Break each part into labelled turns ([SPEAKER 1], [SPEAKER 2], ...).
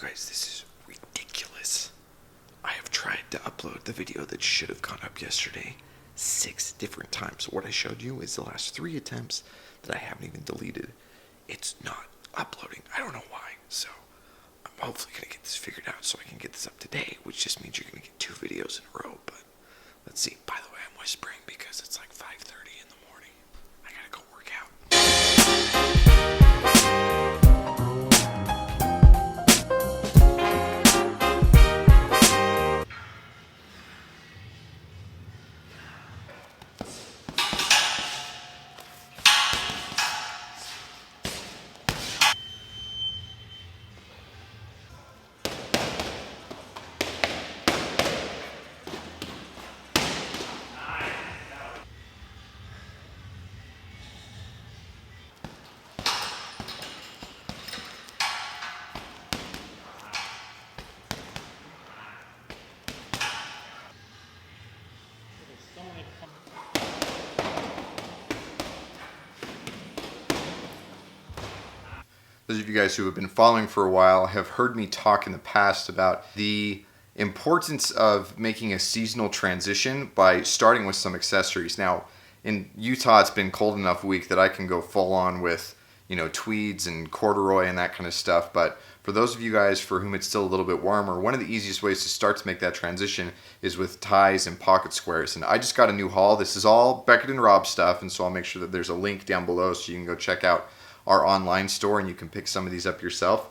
[SPEAKER 1] Guys, this is ridiculous. I have tried to upload the video that should have gone up yesterday 6 different times. What I showed you is the last 3 attempts that I haven't even deleted. It's not uploading. I don't know why. So I'm hopefully going to get this figured out so I can get this up today, which just means you're going to get 2 videos in a row. But let's see. By the way, I'm whispering because it's like 5:30 in the morning. I got to go work out.
[SPEAKER 2] Those of you guys who have been following for a while have heard me talk in the past about the importance of making a seasonal transition by starting with some accessories. Now, in Utah, it's been cold enough week that I can go full on with, tweeds and corduroy and that kind of stuff. But for those of you guys for whom it's still a little bit warmer, one of the easiest ways to start to make that transition is with ties and pocket squares. And I just got a new haul. This is all Beckett and Robb stuff, and so I'll make sure that there's a link down below so you can go check out our online store and you can pick some of these up yourself.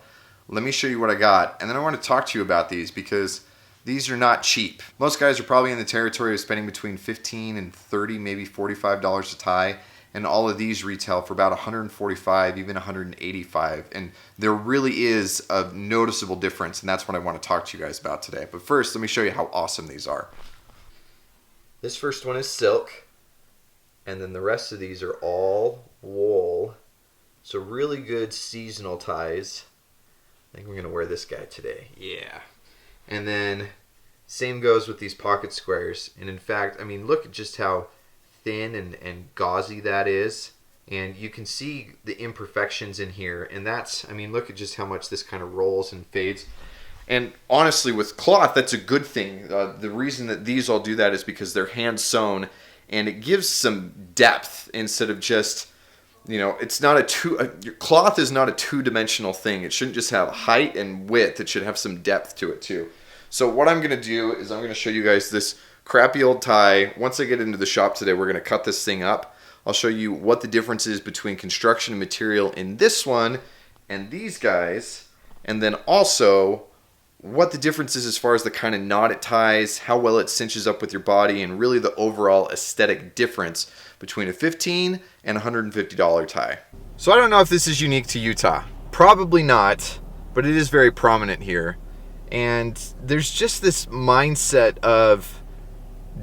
[SPEAKER 2] Let me show you what I got, and then I want to talk to you about these because these are not cheap. Most guys are probably in the territory of spending between $15 and $30, maybe $45 a tie, and all of these retail for about $145, even $185, and there really is a noticeable difference, and that's what I want to talk to you guys about today. But first, let me show you how awesome these are. This first one is silk, and then the rest of these are all wool. So really good seasonal ties. I think we're going to wear this guy today. Yeah. And then same goes with these pocket squares. And in fact, look at just how thin and gauzy that is. And you can see the imperfections in here. And that's, look at just how much this kind of rolls and fades. And honestly, with cloth, that's a good thing. The reason that these all do that is because they're hand sewn. And it gives some depth instead of just... it's not cloth is not a two-dimensional thing. It shouldn't just have height and width. It should have some depth to it too. So what I'm going to do is I'm going to show you guys this crappy old tie. Once I get into the shop today, we're going to cut this thing up. I'll show you what the difference is between construction and material in this one and these guys. And then also what the difference is as far as the kind of knot it ties, how well it cinches up with your body, and really the overall aesthetic difference between a $15 and $150 tie. So I don't know if this is unique to Utah. Probably not, but it is very prominent here. And there's just this mindset of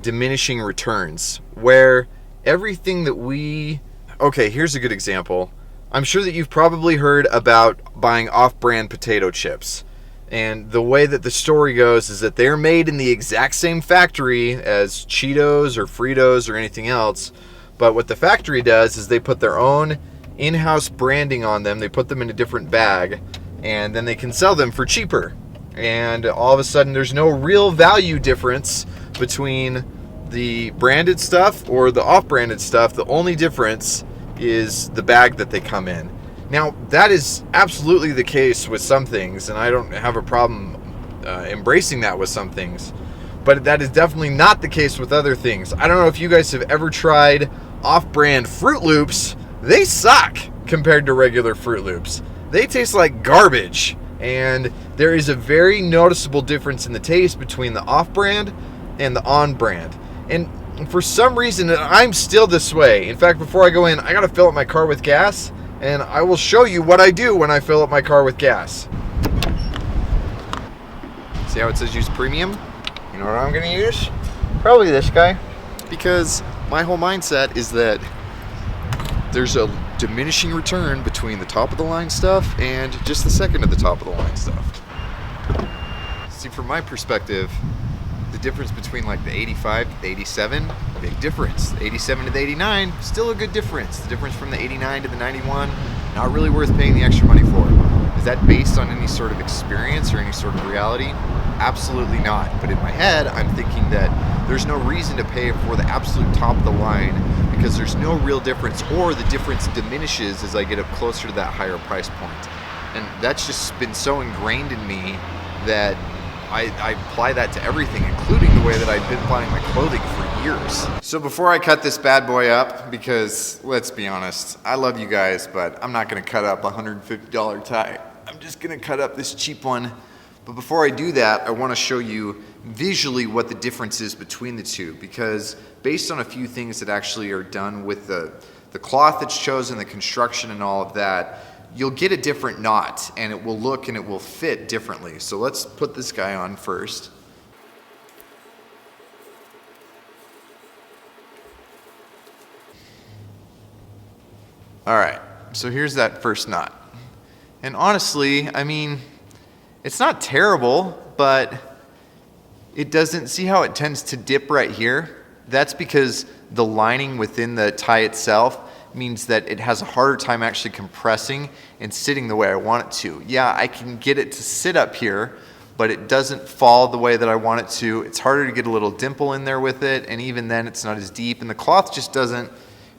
[SPEAKER 2] diminishing returns where everything that okay, here's a good example. I'm sure that you've probably heard about buying off-brand potato chips. And the way that the story goes is that they're made in the exact same factory as Cheetos or Fritos or anything else. But what the factory does is they put their own in-house branding on them. They put them in a different bag, and then they can sell them for cheaper. And all of a sudden, there's no real value difference between the branded stuff or the off-branded stuff. The only difference is the bag that they come in. Now, that is absolutely the case with some things, and I don't have a problem embracing that with some things. But that is definitely not the case with other things. I don't know if you guys have ever tried off-brand Fruit Loops. They suck compared to regular Fruit Loops. They taste like garbage. And there is a very noticeable difference in the taste between the off-brand and the on-brand. And for some reason, I'm still this way. In fact, before I go in, I got to fill up my car with gas. And I will show you what I do when I fill up my car with gas. See how it says use premium? You know what I'm going to use? Probably this guy. Because my whole mindset is that there's a diminishing return between the top of the line stuff and just the second of the top of the line stuff. See, from my perspective, the difference between like the 85 to the 87, big difference. The 87 to the 89, still a good difference. The difference from the 89 to the 91, not really worth paying the extra money for. The Is that based on any sort of experience or any sort of reality? Absolutely not. But in my head, I'm thinking that there's no reason to pay for the absolute top of the line because there's no real difference, or the difference diminishes as I get up closer to that higher price point. And that's just been so ingrained in me that I apply that to everything, including the way that I've been buying my clothing for years. So before I cut this bad boy up, because let's be honest, I love you guys, but I'm not gonna cut up a $150 tie. I'm just gonna cut up this cheap one. But before I do that, I wanna show you visually what the difference is between the two, because based on a few things that actually are done with the cloth that's chosen, the construction and all of that, you'll get a different knot, and it will look and it will fit differently. So let's put this guy on first. All right, so here's that first knot. And honestly, I mean, it's not terrible, but it doesn't, see how it tends to dip right here? That's because the lining within the tie itself means that it has a harder time actually compressing and sitting the way I want it to. Yeah, I can get it to sit up here, but it doesn't fall the way that I want it to. It's harder to get a little dimple in there with it, and even then it's not as deep, and the cloth just doesn't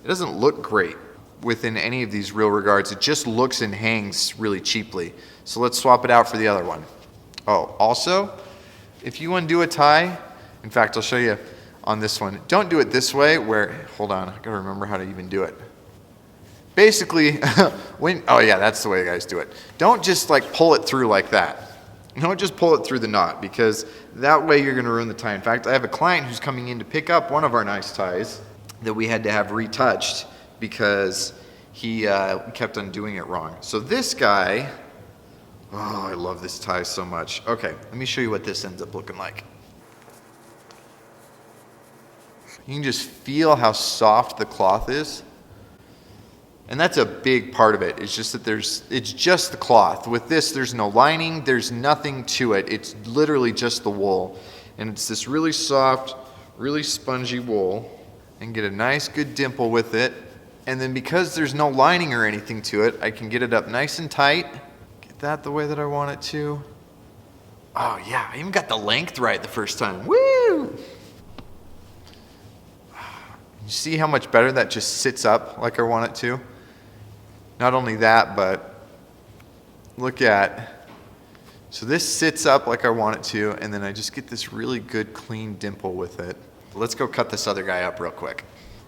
[SPEAKER 2] look great within any of these real regards. It just looks and hangs really cheaply. So let's swap it out for the other one. Oh, also, if you undo a tie, in fact, I'll show you on this one. Don't do it this way where, hold on, I gotta remember how to even do it. Basically, oh yeah, that's the way guys do it. Don't just like pull it through like that. Don't just pull it through the knot, because that way you're gonna ruin the tie. In fact, I have a client who's coming in to pick up one of our nice ties that we had to have retouched because he kept on doing it wrong. So this guy, oh, I love this tie so much. Okay, let me show you what this ends up looking like. You can just feel how soft the cloth is. And that's a big part of it. It's just that it's just the cloth. With this, there's no lining, there's nothing to it. It's literally just the wool. And it's this really soft, really spongy wool. And get a nice good dimple with it. And then because there's no lining or anything to it, I can get it up nice and tight. Get that the way that I want it to. Oh yeah, I even got the length right the first time. Woo! You see how much better that just sits up like I want it to? Not only that, but look at, so this sits up like I want it to, and then I just get this really good clean dimple with it. Let's go cut this other guy up real quick.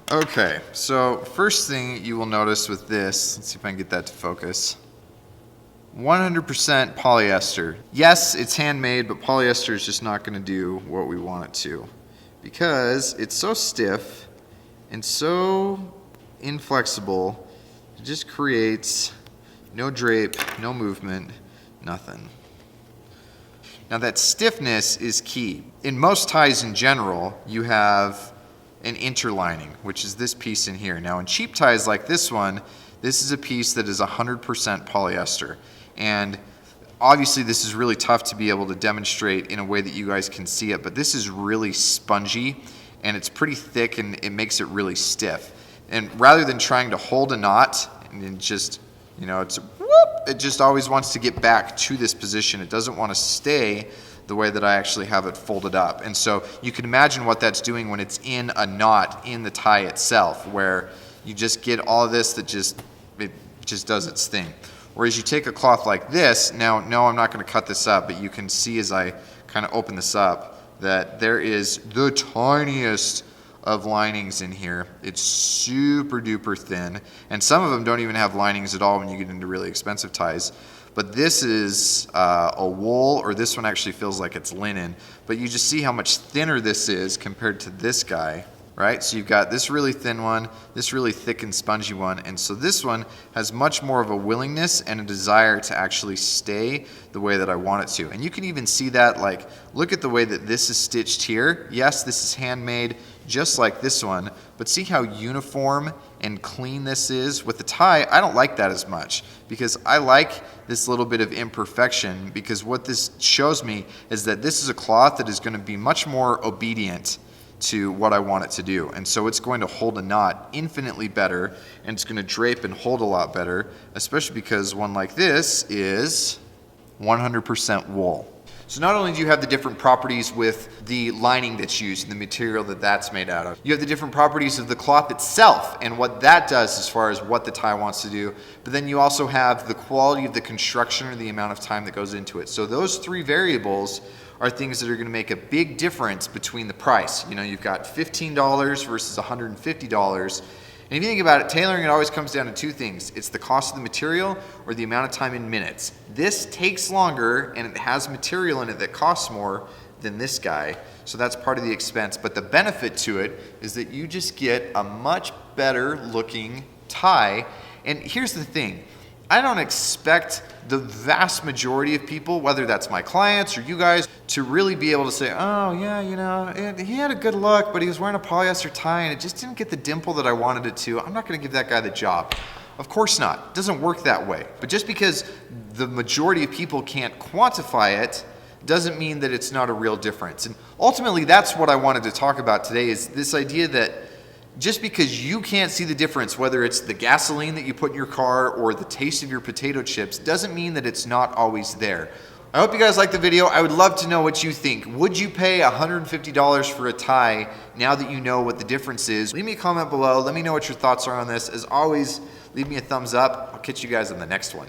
[SPEAKER 2] Okay, so first thing you will notice with this, let's see if I can get that to focus. 100% polyester. Yes, it's handmade, but polyester is just not gonna do what we want it to, because it's so stiff and so inflexible. It just creates no drape, no movement, nothing. Now that stiffness is key. In most ties in general, you have an interlining, which is this piece in here. Now in cheap ties like this one, this is a piece that is 100% polyester. And obviously this is really tough to be able to demonstrate in a way that you guys can see it, but this is really spongy and it's pretty thick and it makes it really stiff. And rather than trying to hold a knot and just, you know, it's whoop, it just always wants to get back to this position. It doesn't want to stay the way that I actually have it folded up. And so you can imagine what that's doing when it's in a knot in the tie itself, where you just get all of this that it just does its thing. Whereas you take a cloth like this, now, no, I'm not going to cut this up, but you can see as I kind of open this up that there is the tiniest of linings in here. It's super duper thin, and some of them don't even have linings at all when you get into really expensive ties. But this is a wool, or this one actually feels like it's linen, but you just see how much thinner this is compared to this guy, right? So you've got this really thin one, this really thick and spongy one, and so this one has much more of a willingness and a desire to actually stay the way that I want it to. And you can even see that, like, look at the way that this is stitched here. Yes, this is handmade just like this one, but see how uniform and clean this is. With the tie, I don't like that as much, because I like this little bit of imperfection, because what this shows me is that this is a cloth that is going to be much more obedient to what I want it to do. And so it's going to hold a knot infinitely better, and it's going to drape and hold a lot better, especially because one like this is 100% wool. So not only do you have the different properties with the lining that's used and the material that that's made out of, you have the different properties of the cloth itself and what that does as far as what the tie wants to do, but then you also have the quality of the construction or the amount of time that goes into it. So those three variables are things that are going to make a big difference between the price. You know, you've got $15 versus $150. And if you think about it, tailoring, it always comes down to two things. It's the cost of the material or the amount of time in minutes. This takes longer and it has material in it that costs more than this guy. So that's part of the expense. But the benefit to it is that you just get a much better looking tie. And here's the thing. I don't expect the vast majority of people, whether that's my clients or you guys, to really be able to say, oh yeah, you know, he had a good look, but he was wearing a polyester tie and it just didn't get the dimple that I wanted it to. I'm not going to give that guy the job. Of course not. It doesn't work that way. But just because the majority of people can't quantify it doesn't mean that it's not a real difference. And ultimately, that's what I wanted to talk about today, is this idea that just because you can't see the difference, whether it's the gasoline that you put in your car or the taste of your potato chips, doesn't mean that it's not always there. I hope you guys liked the video. I would love to know what you think. Would you pay $150 for a tie now that you know what the difference is? Leave me a comment below. Let me know what your thoughts are on this. As always, leave me a thumbs up. I'll catch you guys on the next one.